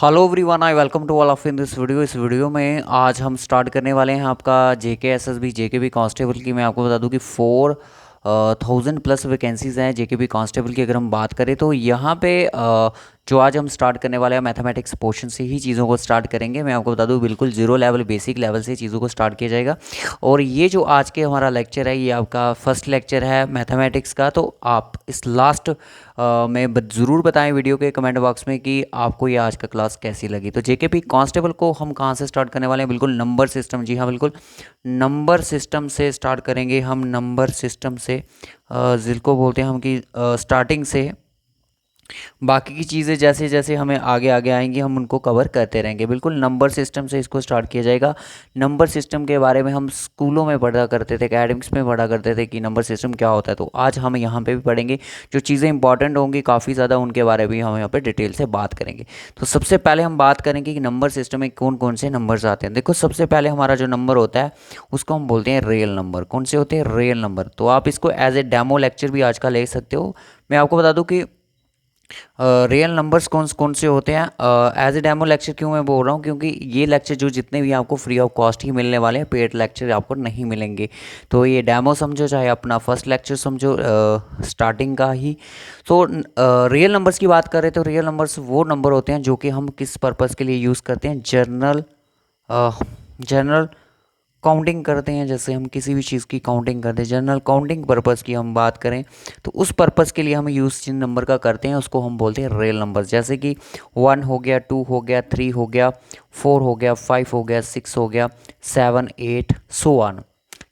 Hello everyone, I welcome to all of in this video. इस video में आज हम स्टार्ट करने वाले हैं आपका जेके एसएसबी जेकेबी कांस्टेबल की। मैं आपको बता दूं कि 4000 प्लस वैकेंसीज़ हैं जेकेबी कांस्टेबल की। अगर हम बात करें तो यहाँ पे जो आज हम स्टार्ट करने वाले हैं मैथमेटिक्स पोर्शन से ही चीज़ों को स्टार्ट करेंगे। मैं आपको बता दूं बिल्कुल जीरो लेवल बेसिक लेवल से चीज़ों को स्टार्ट किया जाएगा। और ये जो आज के हमारा लेक्चर है ये आपका फर्स्ट लेक्चर है मैथमेटिक्स का। तो आप इस लास्ट में ज़रूर बताएं वीडियो के कमेंट बॉक्स में कि आपको ये आज का क्लास कैसी लगी। तो जेकेपी कांस्टेबल को हम कहाँ से स्टार्ट करने वाले हैं? बिल्कुल नंबर सिस्टम। जी हाँ, बिल्कुल नंबर सिस्टम से स्टार्ट करेंगे हम। नंबर सिस्टम से जिसको बोलते हैं हम कि स्टार्टिंग से बाकी की चीज़ें जैसे जैसे हमें आगे आगे आएंगी हम उनको कवर करते रहेंगे। बिल्कुल नंबर सिस्टम से इसको स्टार्ट किया जाएगा। नंबर सिस्टम के बारे में हम स्कूलों में पढ़ा करते थे, एकेडमिक्स में पढ़ा करते थे कि नंबर सिस्टम क्या होता है। तो आज हम यहाँ पे भी पढ़ेंगे, जो चीज़ें इंपॉर्टेंट होंगी काफ़ी ज़्यादा उनके बारे में हम यहाँ पर डिटेल से बात करेंगे। तो सबसे पहले हम बात करेंगे कि नंबर सिस्टम में कौन कौन से नंबर्स आते हैं। देखो, सबसे पहले हमारा जो नंबर होता है उसको हम बोलते हैं रियल नंबर। कौन से होते हैं? Real number. तो आप इसको एज ए डेमो लेक्चर भी आज का ले सकते हो। मैं आपको बता दूं कि रियल नंबर्स कौन कौन से होते हैं। एज ए डेमो लेक्चर क्यों मैं बोल रहा हूँ? क्योंकि ये लेक्चर जो जितने भी आपको फ्री ऑफ कॉस्ट ही मिलने वाले हैं, पेड लेक्चर आपको नहीं मिलेंगे। तो ये डेमो समझो, चाहे अपना फर्स्ट लेक्चर समझो स्टार्टिंग का ही। तो रियल नंबर्स की बात करें तो रियल नंबर्स वो नंबर होते हैं जो कि हम किस पर्पज़ के लिए यूज़ करते हैं? जनरल काउंटिंग करते हैं। जैसे हम किसी भी चीज़ की काउंटिंग करते हैं, जनरल काउंटिंग पर्पज़ की हम बात करें तो उस पर्पज़ के लिए हम यूज़ जिन नंबर का करते हैं उसको हम बोलते हैं रियल नंबर्स। जैसे कि 1 हो गया, 2 हो गया, 3 हो गया, 4 हो गया, 5 हो गया, 6 हो गया, 7, 8 सो ऑन।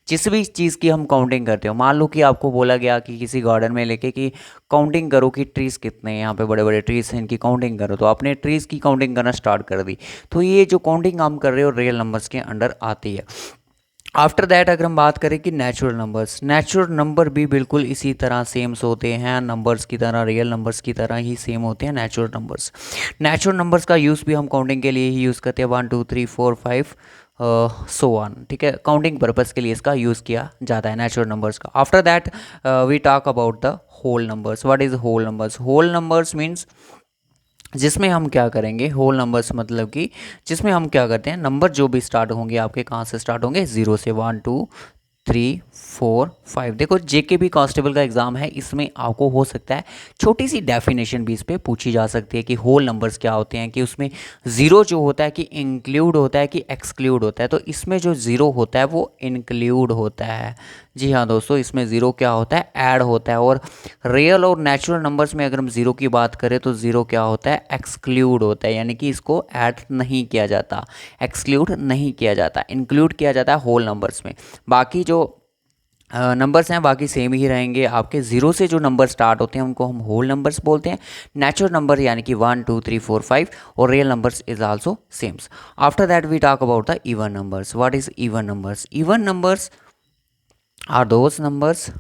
जिस भी चीज़ की हम काउंटिंग करते हो, मान लो कि आपको बोला गया कि किसी गार्डन में लेके कि काउंटिंग करो कि ट्रीज़ कितने हैं, यहाँ पे बड़े बड़े ट्रीज़ हैं, इनकी काउंटिंग करो। तो आपने ट्रीज़ की काउंटिंग करना स्टार्ट कर दी। तो ये जो काउंटिंग हम कर रहे हो रियल नंबर्स के अंडर आती है। आफ्टर दैट अगर हम बात करें कि नेचुरल नंबर्स, नेचुरल नंबर भी बिल्कुल इसी तरह सेम होते हैं नंबर्स की तरह, रियल नंबर्स की तरह ही सेम होते हैं नेचुरल नंबर्स। नेचुरल नंबर्स का यूज़ भी हम काउंटिंग के लिए ही यूज़ करते हैं, 1 2 3 4 5 सो ऑन। ठीक है, काउंटिंग पर्पज़ के लिए इसका यूज़ किया जाता है नेचुरल नंबर्स का। After that we talk about the whole numbers. What is whole numbers? Whole numbers means जिसमें हम क्या करेंगे, होल नंबर्स मतलब कि जिसमें हम क्या करते हैं, नंबर जो भी स्टार्ट होंगे आपके कहाँ से स्टार्ट होंगे? 0 से, 1 2 3 4 5। देखो, जेके भी कांस्टेबल का एग्जाम है, इसमें आपको हो सकता है छोटी सी डेफिनेशन भी इस पर पूछी जा सकती है कि होल नंबर्स क्या होते हैं, कि उसमें ज़ीरो जो होता है कि इंक्लूड होता है कि एक्सक्लूड होता है। तो इसमें जो ज़ीरो होता है वो इंक्लूड होता है। जी हाँ दोस्तों, इसमें ज़ीरो क्या होता है? ऐड होता है। और रियल और नेचुरल नंबर्स में अगर हम ज़ीरो की बात करें तो ज़ीरो क्या होता है? एक्सक्लूड होता है, यानी कि इसको ऐड नहीं किया जाता, एक्सक्लूड नहीं किया जाता, इंक्लूड किया जाता है होल नंबर्स में। बाकी जो नंबर्स हैं बाकी सेम ही रहेंगे। आपके ज़ीरो से जो नंबर स्टार्ट होते हैं उनको हम होल नंबर्स बोलते हैं। नेचुरल नंबर यानी कि 1 2 3 4 5, और real numbers is also sames. After that we talk about the even numbers. What is even numbers? Even numbers are those numbers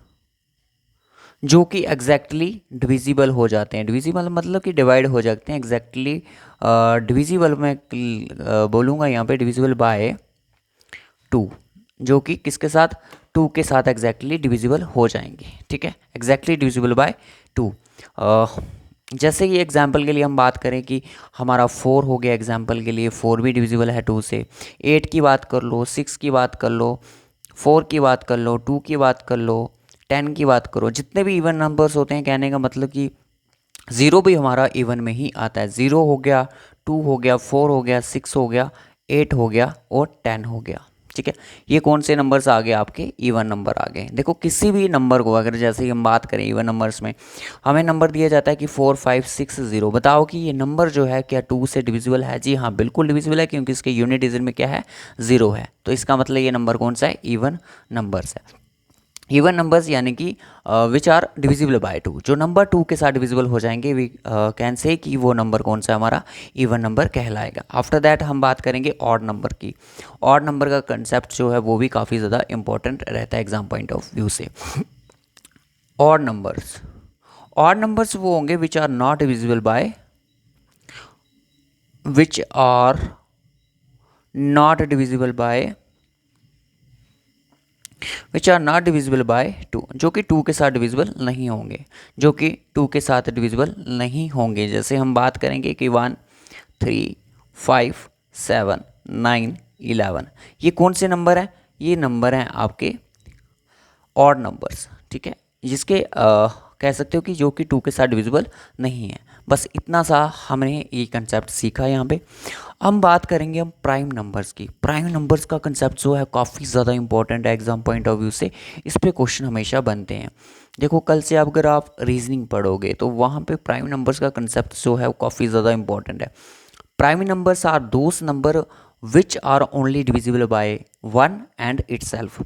जो कि एग्जैक्टली डिविजिबल हो जाते हैं। डिविजिबल मतलब कि डिवाइड हो जाते हैं एग्जैक्टली। डिविजिबल मैं बोलूँगा यहाँ पे डिविजिबल बाय 2, जो कि किसके साथ? 2 के साथ एग्जैक्टली डिविजिबल हो जाएंगे। ठीक है, एग्जैक्टली डिविजिबल बाय 2। जैसे कि एग्जाम्पल के लिए हम बात करें कि हमारा 4 हो गया, एग्जाम्पल के लिए 4 भी डिविजिबल है 2 से। 8 की बात कर लो, 6 की बात कर लो, 4 की बात कर लो, 2 की बात कर लो, 10 की बात करो। जितने भी इवन नंबर्स होते हैं, कहने का मतलब कि ज़ीरो भी हमारा इवन में ही आता है। 0 हो गया, 2 हो गया, 4 हो गया, 6 हो गया, 8 हो गया और 10 हो गया। ठीक है, ये कौन से नंबर्स आ गए? आपके इवन नंबर आ गए। देखो, किसी भी नंबर को अगर जैसे ही हम बात करें इवन नंबर्स में, हमें नंबर दिया जाता है कि 4 5 6 0। बताओ कि ये नंबर जो है क्या 2 से डिविजिबल है? जी हाँ, बिल्कुल डिविजिबल है, क्योंकि इसके यूनिट डिजिट में क्या है? 0 है। तो इसका मतलब ये नंबर कौन सा है? इवन नंबर्स है। इवन नंबर्स यानी कि विच आर डिविजिबल बाय 2, जो नंबर 2 के साथ डिविजिबल हो जाएंगे, वी कैन से कि वो नंबर कौन सा हमारा इवन नंबर कहलाएगा। आफ्टर दैट हम बात करेंगे ऑड नंबर की। ऑड नंबर का कंसेप्ट जो है वो भी काफ़ी ज़्यादा इंपॉर्टेंट रहता है एग्जाम पॉइंट ऑफ व्यू से। ऑड नंबर्स, ऑड नंबर्स वो होंगे which are not divisible by, which are not divisible by, which are not divisible by 2, जो कि 2 के साथ डिविजिबल नहीं होंगे, जो कि 2 के साथ डिविजिबल नहीं होंगे। जैसे हम बात करेंगे कि 1 3, 5, 7, 9, 11। ये कौन से नंबर हैं? ये नंबर हैं आपके ऑड नंबर्स, ठीक है, जिसके कह सकते हो कि जो कि 2 के साथ डिविजिबल नहीं है। बस इतना सा हमने ये कंसेप्ट सीखा यहाँ पे। हम बात करेंगे हम प्राइम नंबर्स की। प्राइम नंबर्स का कंसेप्ट जो है काफ़ी ज़्यादा इंपॉर्टेंट है एग्जाम पॉइंट ऑफ व्यू से। इस पे क्वेश्चन हमेशा बनते हैं। देखो कल से अगर आप रीजनिंग पढ़ोगे तो वहाँ पे प्राइम नंबर्स का कंसेप्ट जो है वो काफ़ी ज़्यादा इंपॉर्टेंट है। Prime numbers are those number which are only divisible by 1 and itself,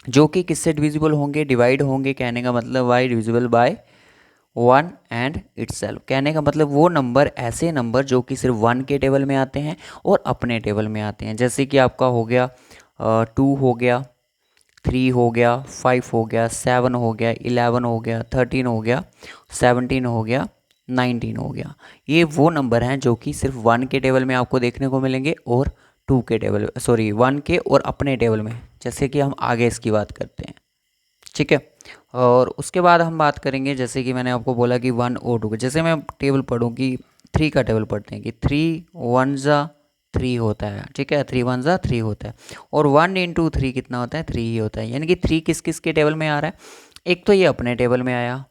जो कि किससे डिविजिबल होंगे? डिवाइड होंगे। कहने का मतलब why divisible by 1 and itself. कहने का मतलब वो नंबर, ऐसे नंबर जो कि सिर्फ 1 के टेबल में आते हैं और अपने टेबल में आते हैं। जैसे कि आपका हो गया 2 हो गया, 3 हो गया, 5 हो गया, 7 हो गया, 11 हो गया, 13 हो गया, 17 हो गया, 19 हो गया। ये वो नंबर हैं जो कि सिर्फ 1 के टेबल में आपको देखने को मिलेंगे और 2 के टेबल, सॉरी 1 के और अपने टेबल में, जैसे कि हम आगे इसकी बात करते हैं, ठीक है। और उसके बाद हम बात करेंगे, जैसे कि मैंने आपको बोला कि 1 और 2 जैसे मैं टेबल पढ़ूँ कि 3 का टेबल पढ़ते हैं कि 3 1 जा 3 होता है, ठीक है, 3 1 जा 3 होता है। और 1 इंटू 3 कितना होता है? 3 ही होता है। यानी कि 3 किस किस के टेबल में आ रहा है? एक तो ये अपने टेबल में आया,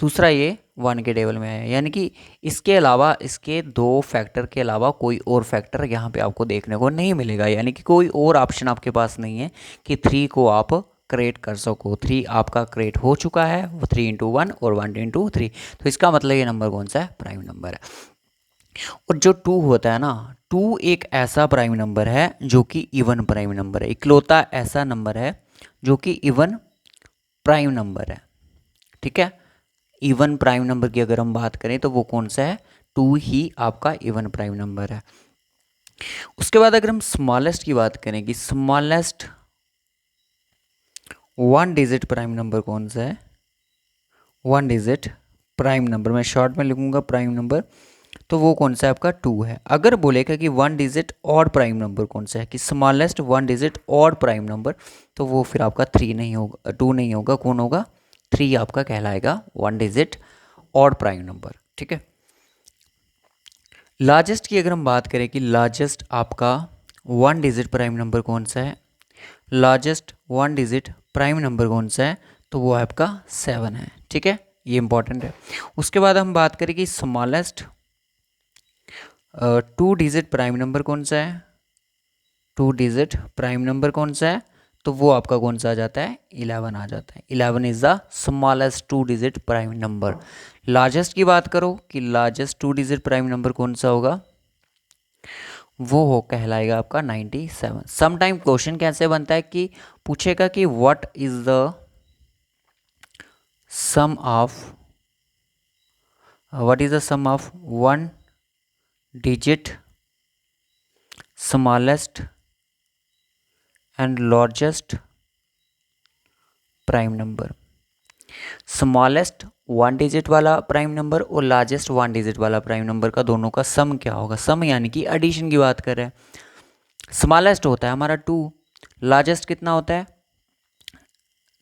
दूसरा ये 1 के टेबल में आया। यानी कि इसके अलावा, इसके 2 फैक्टर के अलावा कोई और फैक्टर यहाँ पे आपको देखने को नहीं मिलेगा। यानी कि कोई और ऑप्शन आपके पास नहीं है कि 3 को आप क्रिएट कर सको। 3 आपका क्रिएट हो चुका है, वो 3 इंटू 1 और 1 इंटू 3। तो इसका मतलब ये नंबर कौन सा है? प्राइम नंबर है। और जो 2 होता है ना, 2 एक ऐसा प्राइम नंबर है जो कि इवन प्राइम नंबर है। इकलौता ऐसा नंबर है जो कि इवन प्राइम नंबर है, ठीक है। इवन प्राइम नंबर की अगर हम बात करें तो वो कौन सा है? 2 ही आपका इवन प्राइम नंबर है। उसके बाद अगर हम स्मॉलेस्ट की बात करें कि स्मॉलेस्ट 1 डिजिट प्राइम नंबर कौन सा है? 1 डिजिट प्राइम नंबर, मैं शॉर्ट में लिखूंगा प्राइम नंबर, तो वो कौन सा है? आपका 2 है। अगर बोलेगा कि 1 डिजिट ऑड प्राइम नंबर कौन सा है, कि smallest 1 digit odd prime number, तो वो फिर आपका 3 नहीं होगा, 2 नहीं होगा, कौन होगा? 3 आपका कहलाएगा 1 डिजिट ऑड प्राइम नंबर, ठीक है। लार्जेस्ट की अगर हम बात करें कि लार्जेस्ट आपका 1 डिजिट प्राइम नंबर कौन सा है? लार्जेस्ट 1 डिजिट प्राइम नंबर कौन सा है? तो वो आपका 7 है, ठीक है, ये इंपॉर्टेंट है। उसके बाद हम बात करें कि स्मॉलेस्ट 2 डिजिट प्राइम नंबर कौन सा है? 2 डिजिट प्राइम नंबर कौन सा है? तो वो आपका कौन सा आ जाता है? 11 आ जाता है। 11 is the smallest 2 digit prime number. Largest की बात करो कि लार्जेस्ट 2 डिजिट प्राइम नंबर कौन सा होगा? वो हो कहलाएगा आपका 97। समटाइम क्वेश्चन कैसे बनता है कि पूछेगा कि what is the sum of, what is the sum of 1 digit smallest and largest prime number. Smallest 1 digit वाला प्राइम नंबर और लार्जेस्ट 1 डिजिट वाला प्राइम नंबर का दोनों का सम क्या होगा? सम यानी कि एडिशन की बात कर रहे हैं। स्मॉलेस्ट होता है हमारा 2, लार्जेस्ट कितना होता है?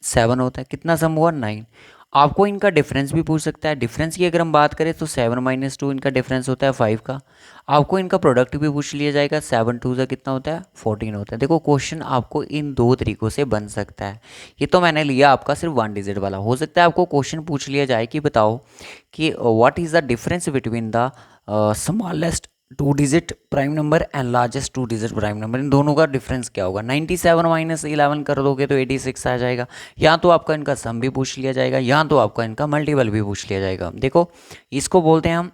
7 होता है। कितना सम हुआ? 9। आपको इनका डिफरेंस भी पूछ सकता है। डिफरेंस की अगर हम बात करें तो 7 - 2 इनका डिफरेंस होता है 5 का। आपको इनका प्रोडक्ट भी पूछ लिया जाएगा। 7 2 से कितना होता है? 14 होता है। देखो क्वेश्चन आपको इन 2 तरीकों से बन सकता है। ये तो मैंने लिया आपका सिर्फ 1 डिजिट वाला। हो सकता है आपको क्वेश्चन पूछ लिया जाए कि बताओ कि what is the difference between the smallest 2 digit prime number and largest 2 digit prime number, इन दोनों का डिफरेंस क्या होगा? 97 - 11 कर दोगे तो 86 आ जाएगा। या तो आपका इनका सम भी पूछ लिया जाएगा, या तो आपका इनका मल्टीपल भी पूछ लिया जाएगा। देखो इसको बोलते हैं हम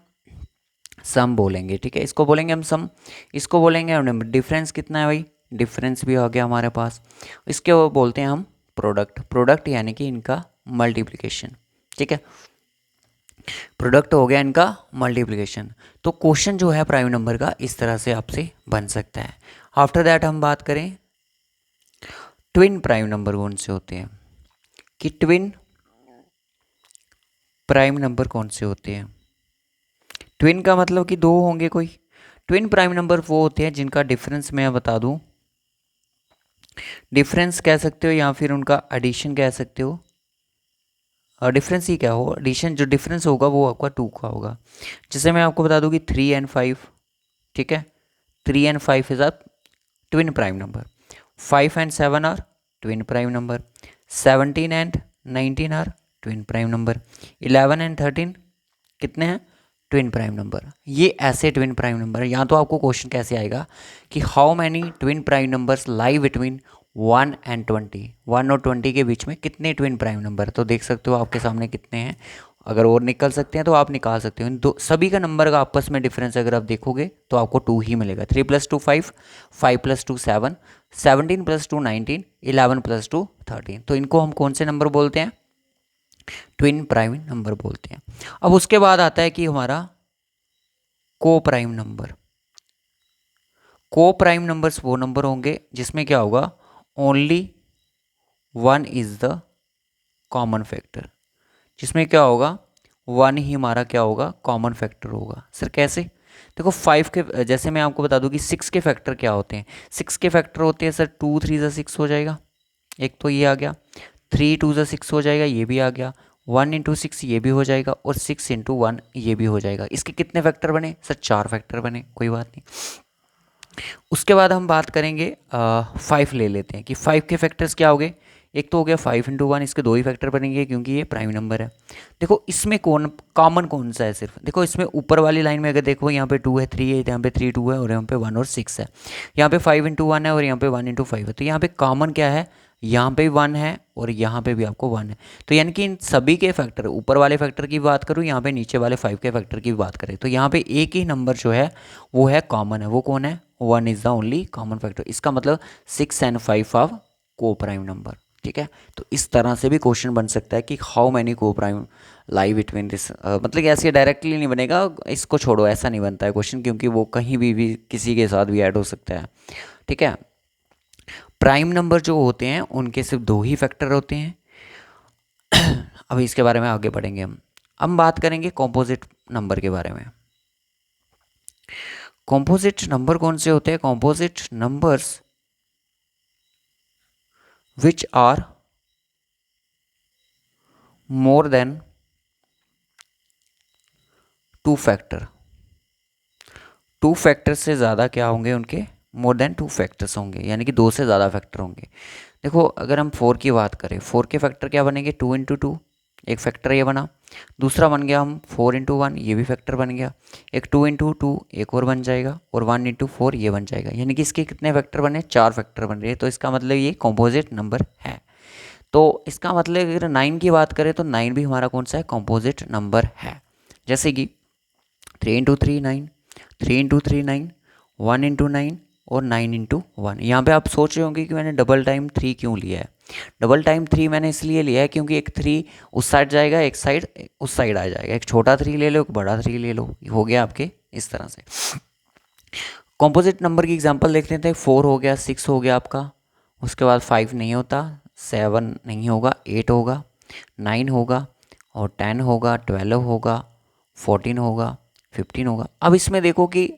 सम बोलेंगे, ठीक है, इसको बोलेंगे हम सम, इसको बोलेंगे हम डिफरेंस। कितना है भाई? डिफरेंस भी हो गया हमारे पास। इसके वो बोलते हैं हम प्रोडक्ट। प्रोडक्ट यानी कि इनका मल्टीप्लिकेशन, ठीक है, प्रोडक्ट हो गया इनका मल्टीप्लिकेशन। तो क्वेश्चन जो है प्राइम नंबर का इस तरह से आपसे बन सकता है। आफ्टर दैट हम बात करें ट्विन प्राइम नंबर कौन से होते हैं, कि ट्विन प्राइम नंबर कौन से होते हैं। ट्विन का मतलब कि 2 होंगे कोई। ट्विन प्राइम नंबर वो होते हैं जिनका डिफरेंस मैं बता दूं, डिफरेंस कह सकते हो या फिर उनका एडिशन कह सकते हो। डिफरेंस ही क्या हो, एडिशन जो डिफरेंस होगा वो आपका 2 का होगा। जैसे मैं आपको बता दूं कि 3 और 5, ठीक है। 3 and 5 is a twin prime number. 5 and 7 are twin prime number. 17 and 19 are twin prime number. 11 and 13 कितने हैं? Twin prime number. ये ऐसे ट्विन प्राइम नंबर है। यहाँ तो आपको क्वेश्चन कैसे आएगा कि how many twin prime numbers lie between 1 and 20, 1 और 20 के बीच में कितने ट्विन प्राइम नंबर। तो देख सकते हो आपके सामने कितने हैं। अगर और निकल सकते हैं तो आप निकाल सकते हो। इन दो सभी का नंबर का आपस में डिफरेंस अगर आप देखोगे तो आपको 2 ही मिलेगा। 3 + 2 5, 5 + 2 7, 17 + 2 19, 11 + 2 13। तो इनको हम कौन से नंबर बोलते हैं? ट्विन प्राइम नंबर बोलते हैं। अब उसके बाद आता है कि हमारा को प्राइम नंबर। को प्राइम नंबर्स वो नंबर होंगे जिसमें क्या होगा? Only 1 is the common factor. जिसमें क्या होगा? 1 ही हमारा क्या होगा? कॉमन फैक्टर होगा। सर कैसे? देखो 5 के, जैसे मैं आपको बता दूं कि 6 के फैक्टर क्या होते हैं। 6 के फैक्टर होते हैं सर 2 3 ज़ा 6 हो जाएगा, एक तो ये आ गया। 3 2 ज़ा 6 हो जाएगा, ये भी आ गया। 1 × 6 ये भी हो जाएगा, और 6 × 1 ये भी हो जाएगा। इसके कितने फैक्टर बने? सर 4 फैक्टर बने, कोई बात नहीं। उसके बाद हम बात करेंगे 5 ले लेते हैं कि 5 के फैक्टर्स क्या हो गए। एक तो हो गया 5 × 1, इसके 2 ही फैक्टर बनेंगे क्योंकि ये प्राइम नंबर है। देखो इसमें कॉमन कौन सा है? सिर्फ देखो इसमें ऊपर वाली लाइन में अगर देखो यहाँ पे 2 है, 3 है, यहाँ पे 3 2 है, और यहाँ पे 1 और 6 है। यहाँ पे 5 × 1 है और यहाँ पे 1 × 5 है। तो यहाँ पे कॉमन क्या है? यहाँ पे भी 1 है और यहाँ पे भी आपको 1 है। तो यानी कि इन सभी के फैक्टर, ऊपर वाले फैक्टर की बात करूँ, यहाँ पे नीचे वाले 5 के फैक्टर की बात करें, तो यहाँ पे एक ही नंबर जो है वो है कॉमन है। वो कौन है? 1 is the only common factor. इसका मतलब 6 and 5 आर को प्राइम नंबर। ठीक है, तो इस तरह से भी क्वेश्चन बन सकता है कि हाउ मैनी को प्राइम लाई बिटवीन दिस। मतलब ऐसे डायरेक्टली नहीं बनेगा, इसको छोड़ो, ऐसा नहीं बनता है क्वेश्चन, क्योंकि वो कहीं भी किसी के साथ भी ऐड हो सकता है। ठीक है, प्राइम नंबर जो होते हैं उनके सिर्फ 2 ही फैक्टर होते हैं। अभी इसके बारे में आगे बढ़ेंगे हम बात करेंगे कॉम्पोजिट नंबर के बारे में। कॉम्पोजिट नंबर कौन से होते हैं? Composite numbers which are more than 2 factor. 2 factor से ज़्यादा क्या होंगे उनके? मोर देन 2 फैक्टर्स होंगे, यानी कि 2 से ज़्यादा फैक्टर होंगे। देखो अगर हम 4 की बात करें, 4 के फैक्टर क्या बनेंगे? 2 × 2, एक फैक्टर ये बना। दूसरा बन गया हम 4 × 1, ये भी फैक्टर बन गया। एक 2 × 2 एक और बन जाएगा, और 1 × 4 ये बन जाएगा। यानी कि इसके कितने फैक्टर बने? 4 फैक्टर बन रहे हैं। तो इसका मतलब ये कॉम्पोजिट नंबर है। तो इसका मतलब अगर 9 की बात करें तो 9 भी हमारा कौन सा है? कॉम्पोजिट नंबर है। जैसे कि 3 × 3 9, 3 × 3 9, 1 × 9 और 9 × 1। यहाँ पे आप सोच रहे होंगे कि मैंने डबल टाइम 3 क्यों लिया है। डबल टाइम 3 मैंने इसलिए लिया है क्योंकि एक 3 उस साइड जाएगा, एक साइड उस साइड आ जाएगा। एक छोटा 3 ले लो, एक बड़ा 3 ले लो, हो गया आपके इस तरह से। कॉम्पोजिट नंबर की एग्जांपल देख लेते हैं। 4 हो गया, 6 हो गया आपका, उसके बाद 5 नहीं होता, 7 नहीं होगा, 8 होगा, 9 होगा, और 10 होगा, 12 होगा, 14 होगा, 15 होगा। अब इसमें देखो कि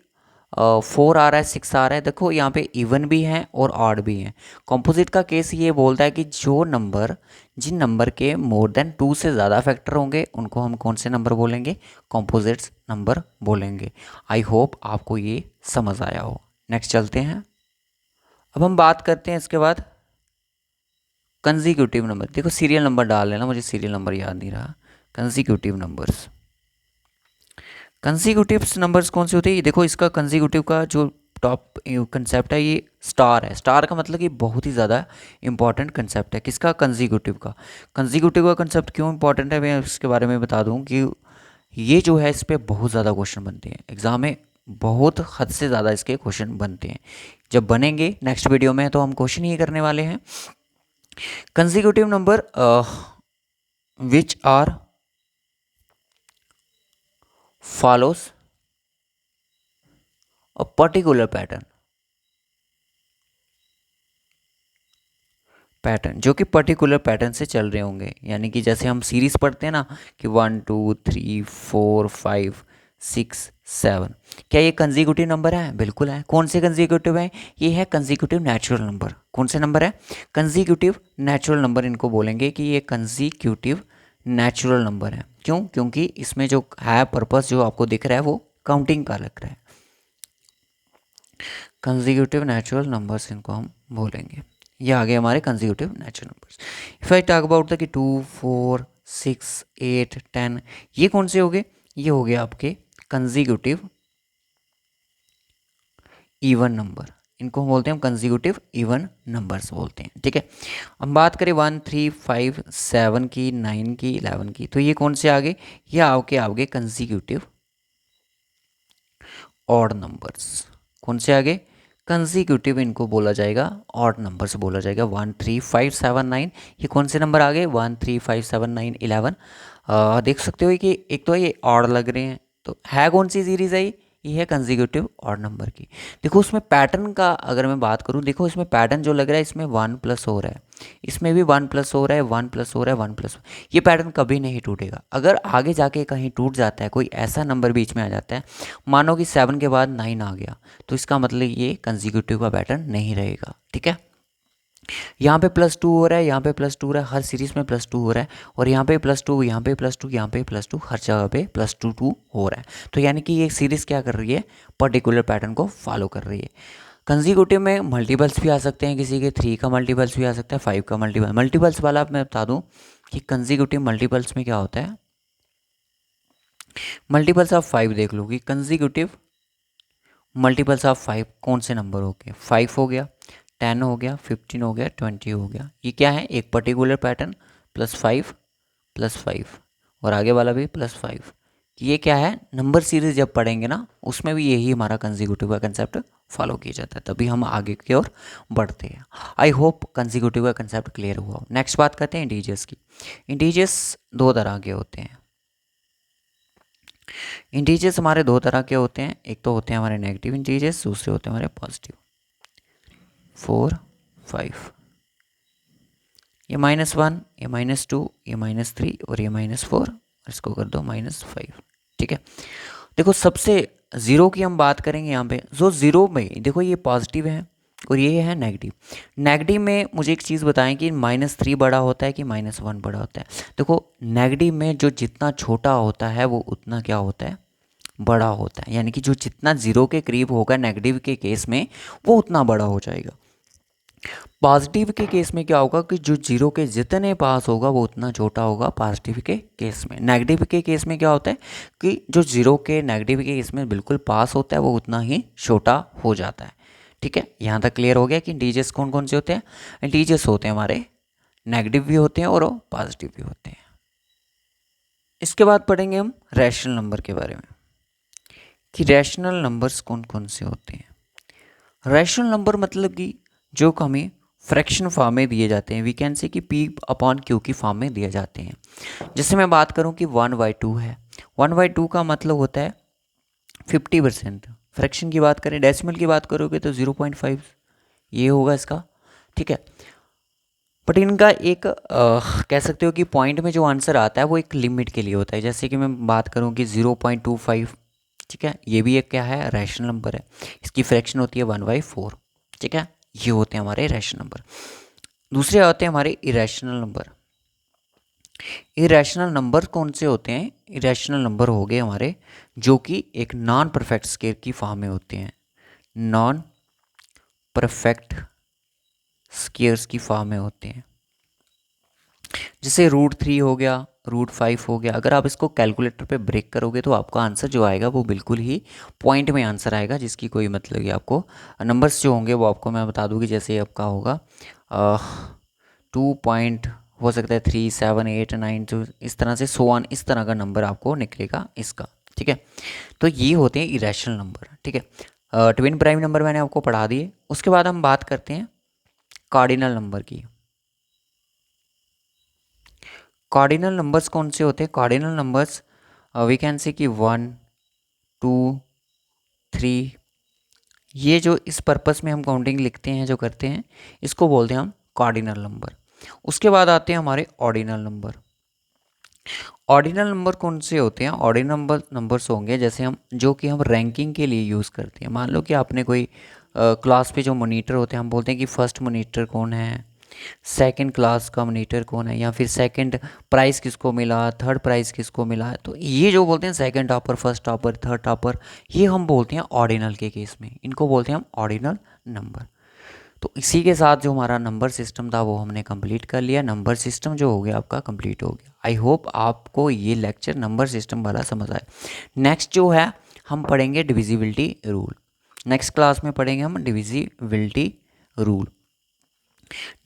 4 आ रहा है, 6 आ रहा है। देखो यहाँ पे इवन भी हैं और ऑड भी हैं। कॉम्पोजिट का केस ये बोलता है कि जिन नंबर के मोर देन 2 से ज़्यादा फैक्टर होंगे उनको हम कौन से नंबर बोलेंगे? कॉम्पोजिट्स नंबर बोलेंगे। आई होप आपको ये समझ आया हो। नेक्स्ट चलते हैं। अब हम बात करते हैं इसके बाद कंसेक्यूटिव नंबर। देखो सीरियल नंबर डाल लेना, मुझे सीरियल नंबर याद नहीं रहा। कंसेक्यूटिव नंबर्स, कंसेक्यूटिव नंबर्स कौन से होते हैं? देखो इसका कंसेक्यूटिव का जो टॉप कंसेप्ट है ये स्टार है। स्टार का मतलब कि बहुत ही ज़्यादा इंपॉर्टेंट कंसेप्ट है। किसका? कंसेक्यूटिव का। कंसेक्यूटिव का कंसेप्ट क्यों इंपॉर्टेंट है मैं इसके बारे में बता दूं कि ये जो है इस पर बहुत ज़्यादा क्वेश्चन बनते हैं एग्जाम में, बहुत हद से ज़्यादा इसके क्वेश्चन बनते हैं। जब बनेंगे नेक्स्ट वीडियो में तो हम क्वेश्चन ही करने वाले हैं। Consecutive number which are follows a particular pattern जो कि पर्टिकुलर पैटर्न से चल रहे होंगे। यानी कि जैसे हम सीरीज पढ़ते हैं ना कि 1 2 3 4 5 6 7, क्या ये कंसेक्यूटिव नंबर है? बिल्कुल है। कौन से कंसेक्यूटिव है? ये है कंसेक्यूटिव नेचुरल नंबर। कौन से नंबर है? कंसेक्यूटिव नेचुरल नंबर इनको बोलेंगे कि ये कंसेक्यूटिव नेचुरल नंबर है। क्यों? क्योंकि इसमें जो है पर्पस जो आपको दिख रहा है वो काउंटिंग का लग रहा है। कंसेक्यूटिव नेचुरल नंबर्स इनको हम बोलेंगे। ये आ गए हमारे consecutive natural numbers. If I talk about the कि 2 4 6 8 10, ये कौन से हो गए? ये हो गए आपके कंसेक्यूटिव इवन नंबर, इनको हम बोलते हैं हम कंसेक्यूटिव इवन नंबर्स बोलते हैं, ठीक है। अब बात करें 1 3 5 7 की, 9 की, 11 की, तो ये कौन से आ गए? ये आ गए कंसेक्यूटिव ऑड नंबर्स। कौन से आ गए? कंसेक्यूटिव इनको बोला जाएगा, ऑड नंबर्स बोला जाएगा। 1 3 5 7 9, ये कौन से नंबर आ गए? 1 3 5 7 9 11। देख सकते हो कि एक तो ये ऑड लग रहे हैं, तो है कौन सी सीरीज है ये है कंसेक्यूटिव ऑड नंबर की। देखो उसमें पैटर्न का अगर मैं बात करूं, देखो इसमें पैटर्न जो लग रहा है, इसमें 1 प्लस हो रहा है, इसमें भी 1 प्लस हो रहा है, 1 प्लस हो रहा है, 1 प्लस, ये पैटर्न कभी नहीं टूटेगा। अगर आगे जाके कहीं टूट जाता है, कोई ऐसा नंबर बीच में आ जाता है, मानो कि 7 के बाद 9 आ गया, तो इसका मतलब ये कंसेक्यूटिव का पैटर्न नहीं रहेगा, ठीक है। यहाँ पे +2 हो रहा है, यहाँ पे +2 हो रहा है, हर सीरीज में +2 हो रहा है, और यहाँ पे +2, यहाँ पे +2, यहाँ पे +2, हर जगह पे +2 हो रहा है। तो यानी कि ये सीरीज क्या कर रही है? पर्टिकुलर पैटर्न को फॉलो कर रही है। कंसेक्यूटिव में मल्टीपल्स भी आ सकते हैं, किसी के 3 का मल्टीपल्स भी आ सकता है, 5 का मल्टीपल्स वाला मैं बता दूं कि कंसेक्यूटिव मल्टीपल्स में क्या होता है। मल्टीपल्स ऑफ 5 देख लो कि कंसेक्यूटिव मल्टीपल्स ऑफ 5 कौन से नंबर हो गए? 5 हो गया, 10 हो गया, 15 हो गया, 20 हो गया। ये क्या है? एक पर्टिकुलर पैटर्न, +5 और आगे वाला भी +5। ये क्या है? नंबर सीरीज जब पढ़ेंगे ना, उसमें भी यही हमारा कंसेक्यूटिव का कंसेप्ट फॉलो किया जाता है, तभी हम आगे की ओर बढ़ते हैं। आई होप कंसेक्यूटिव का कंसेप्ट क्लियर हुआ हो। नेक्स्ट बात करते हैं इंटीजर्स की। इंटीजर्स दो तरह के होते हैं। इंटीजर्स हमारे दो तरह के होते हैं, एक तो होते हैं हमारे नेगेटिव इंटीजर्स, दूसरे होते हैं हमारे पॉजिटिव। 4 5, ये -1, ये -2, ये -3 और ये -4, इसको कर दो -5, ठीक है। देखो सबसे ज़ीरो की हम बात करेंगे यहाँ पे, जो ज़ीरो में देखो ये पॉजिटिव है और ये है नेगेटिव। नेगेटिव में मुझे एक चीज़ बताएं कि -3 बड़ा होता है कि -1 बड़ा होता है। देखो नेगेटिव में जो जितना छोटा होता है वो उतना क्या होता है? बड़ा होता है, यानी कि जो जितना ज़ीरो के करीब होगा नेगेटिव के केस में, वो उतना बड़ा हो जाएगा। पॉजिटिव के केस में क्या होगा कि जो जीरो के जितने पास होगा वो उतना छोटा होगा पॉजिटिव के केस में। नेगेटिव के केस में क्या होता है कि जो जीरो के नेगेटिव के केस में बिल्कुल पास होता है वो उतना ही छोटा हो जाता है, ठीक है। यहाँ तक क्लियर हो गया कि इंटीजर्स कौन कौन से होते हैं? इंटीजर्स होते हैं हमारे नेगेटिव भी होते हैं और पॉजिटिव भी होते हैं। इसके बाद पढ़ेंगे हम रैशनल नंबर के बारे में कि रैशनल नंबर्स कौन कौन से होते हैं। रैशनल नंबर मतलब कि जो हमें फ्रैक्शन फॉर्म में दिए जाते हैं, वी कैन से कि P/Q की फॉर्म में दिए जाते हैं। जैसे मैं बात करूं कि 1/2 है, 1/2 का मतलब होता है 50%। फ्रैक्शन की बात करें, डेसिमल की बात करोगे तो 0.5 ये होगा इसका, ठीक है। बट इनका एक कह सकते हो कि पॉइंट में जो आंसर आता है वो एक लिमिट के लिए होता है। जैसे कि मैं बात करूं कि 0.25, ठीक है, ये भी एक क्या है? रैशनल नंबर है। इसकी फ्रैक्शन होती है 1/4, ठीक है। ये होते हैं हमारे रैशनल नंबर। दूसरे होते हैं हमारे इरेशनल नंबर। इरेशनल नंबर कौन से होते हैं? इरेशनल नंबर हो गए हमारे जो कि एक नॉन परफेक्ट स्केयर की फॉर्म में होते हैं, नॉन परफेक्ट स्केयर्स की फॉर्म में होते हैं। जैसे √3 हो गया, √5 हो गया। अगर आप इसको कैलकुलेटर पे ब्रेक करोगे तो आपका आंसर जो आएगा वो बिल्कुल ही पॉइंट में आंसर आएगा, जिसकी कोई मतलब कि आपको नंबर्स जो होंगे वो आपको मैं बता दूंगी। जैसे आपका होगा 2 पॉइंट हो सकता है 3 7 8 9, तो इस तरह से 100 इस तरह का नंबर आपको निकलेगा इसका, ठीक है। तो ये होते हैं इरेशनल नंबर, ठीक है। ट्विन प्राइम नंबर मैंने आपको पढ़ा दिए। उसके बाद हम बात करते हैं कार्डिनल नंबर की। कार्डिनल नंबर्स कौन से होते हैं? Cardinal numbers we can say कि 1 2 3, ये जो इस पर्पस में हम काउंटिंग लिखते हैं जो करते हैं, इसको बोलते हैं हम कार्डिनल नंबर। उसके बाद आते हैं हमारे ऑर्डिनल नंबर। ऑर्डिनल नंबर कौन से होते हैं? ऑर्डिनल नंबर्स होंगे जैसे हम जो कि हम रैंकिंग के लिए यूज़ करते हैं। मान लो कि आपने कोई क्लास पे जो मॉनिटर होते हैं, हम बोलते हैं कि फर्स्ट मॉनिटर कौन है, सेकंड क्लास का मॉनिटर कौन है, या फिर सेकंड प्राइज़ किसको मिला, थर्ड प्राइज़ किसको मिला है। तो ये जो बोलते हैं second topper, first topper, third topper, ये हम बोलते हैं ऑर्डिनल के केस में, इनको बोलते हैं हम ऑर्डिनल नंबर। तो इसी के साथ जो हमारा नंबर सिस्टम था वो हमने कंप्लीट कर लिया। नंबर सिस्टम जो हो गया आपका कंप्लीट हो गया। आई होप आपको ये लेक्चर नंबर सिस्टम वाला समझ आए। नेक्स्ट जो है हम पढ़ेंगे डिविजिबिलिटी रूल। नेक्स्ट क्लास में पढ़ेंगे हम डिविजिबिलिटी रूल।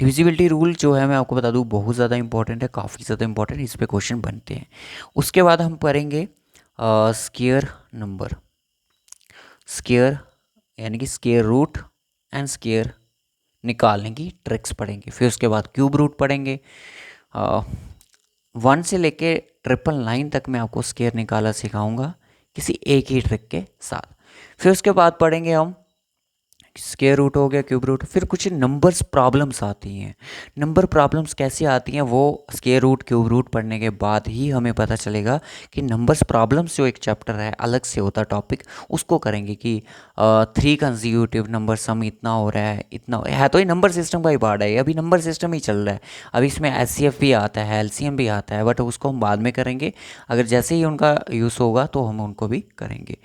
डिविजिबिलिटी रूल जो है मैं आपको बता दूं बहुत ज़्यादा इंपॉर्टेंट है, काफ़ी ज़्यादा इंपॉर्टेंट, इस पे क्वेश्चन बनते हैं। उसके बाद हम पढ़ेंगे स्क्वायर नंबर, स्क्वायर यानी कि स्क्वायर रूट एंड स्क्वायर निकालने की ट्रिक्स पढ़ेंगे। फिर उसके बाद क्यूब रूट पढ़ेंगे। 1 से लेके 999 तक मैं आपको स्क्वायर निकाला सिखाऊंगा किसी एक ही ट्रिक के साथ। फिर उसके बाद पढ़ेंगे हम स्क्वायर रूट हो गया, क्यूब रूट। फिर कुछ नंबर्स प्रॉब्लम्स आती हैं। नंबर प्रॉब्लम्स कैसे आती हैं वो स्क्वायर रूट क्यूब रूट पढ़ने के बाद ही हमें पता चलेगा कि नंबर्स प्रॉब्लम्स जो एक चैप्टर है अलग से होता टॉपिक, उसको करेंगे कि 3 कंसेक्यूटिव नंबर सम इतना हो रहा है, इतना है। तो ये नंबर सिस्टम का ही पार्ट है, अभी नंबर सिस्टम ही चल रहा है। अभी इसमें एचसीएफ भी आता है, एलसीएम भी आता है, बट उसको हम बाद में करेंगे। अगर जैसे ही उनका यूज़ होगा तो हम उनको भी करेंगे।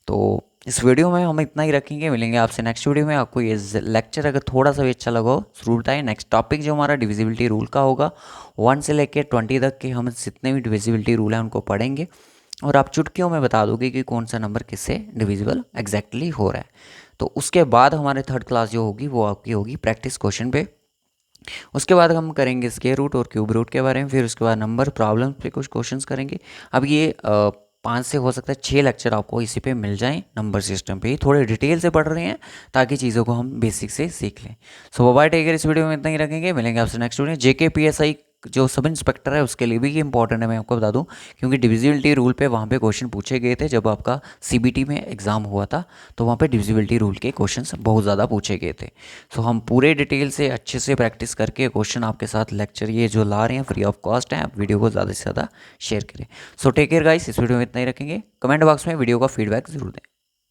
तो इस वीडियो में हम इतना ही रखेंगे। मिलेंगे आपसे नेक्स्ट वीडियो में। आपको ये लेक्चर अगर थोड़ा सा भी अच्छा लगा हो ज़रूर बताएं। नेक्स्ट टॉपिक जो हमारा डिविजिबिलिटी रूल का होगा, 1 से लेकर 20 तक के हम जितने भी डिविजिबिलिटी रूल हैं उनको पढ़ेंगे, और आप चुटकियों में बता दोगे कि कौन सा नंबर किससे डिविजिबल एग्जैक्टली हो रहा है। तो उसके बाद हमारे थर्ड क्लास जो होगी वो आपकी होगी प्रैक्टिस क्वेश्चन पे। उसके बाद हम करेंगे स्क्वायर रूट और क्यूब रूट के बारे में। फिर उसके बाद नंबर प्रॉब्लम पे कुछ क्वेश्चंस करेंगे। अब ये 5 से हो सकता है 6 लेक्चर आपको इसी पे मिल जाएं, नंबर सिस्टम पे ही थोड़े डिटेल से पढ़ रहे हैं ताकि चीज़ों को हम बेसिक से सीख लें। सो बाय टेक केयर। इस वीडियो में इतना ही रखेंगे। मिलेंगे आपसे नेक्स्ट वीडियो। JKPSI जो सब इंस्पेक्टर है उसके लिए भी ये इंपॉर्टेंट है, मैं आपको बता दूं, क्योंकि डिविजिबिलिटी रूल पे वहाँ पे क्वेश्चन पूछे गए थे। जब आपका CBT में एग्ज़ाम हुआ था तो वहाँ पे डिविजिबिलिटी रूल के क्वेश्चंस बहुत ज़्यादा पूछे गए थे। सो हम पूरे डिटेल से अच्छे से प्रैक्टिस करके क्वेश्चन आपके साथ लेक्चर ये जो ला रहे हैं फ्री ऑफ कॉस्ट है। आप वीडियो को ज़्यादा से ज़्यादा शेयर करें। So take care guys. इस वीडियो में इतना ही रखेंगे। कमेंट बॉक्स में वीडियो का फीडबैक ज़रूर दें।